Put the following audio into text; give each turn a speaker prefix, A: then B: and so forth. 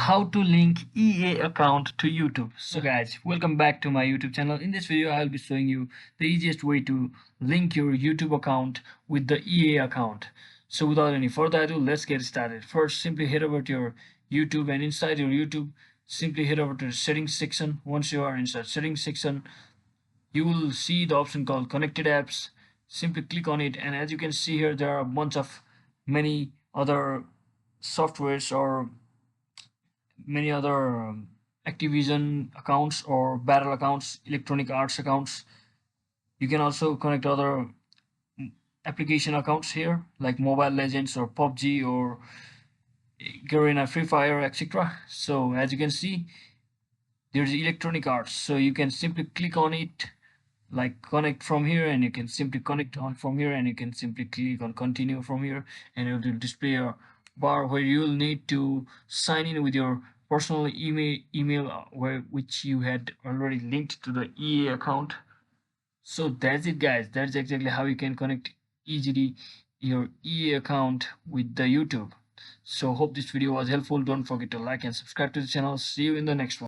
A: how to link EA account to YouTube. So guys, welcome back to my YouTube channel. In this video I'll be showing you the easiest way to link your YouTube account with the EA account. So without any further ado, let's get started. First, simply head over to your YouTube, and inside your YouTube simply head over to the settings section. Once you are inside settings section, you will see the option called connected apps. Simply click on it, and as you can see here, there are a bunch of many other softwares or many other Activision accounts or battle accounts, Electronic Arts accounts. You can also connect other application accounts here like Mobile Legends or PUBG or Garena, Free Fire, etc. So as you can see, there's Electronic Arts. So you can simply click on it, like connect from here, and you can simply connect on from here, and you can simply click on continue from here, and it will display a bar where you'll need to sign in with your personal email which you had already linked to the EA account. So that's it guys, that's exactly how you can connect easily your EA account with the YouTube. So hope this video was helpful. Don't forget to like and subscribe to the channel. See you in the next one.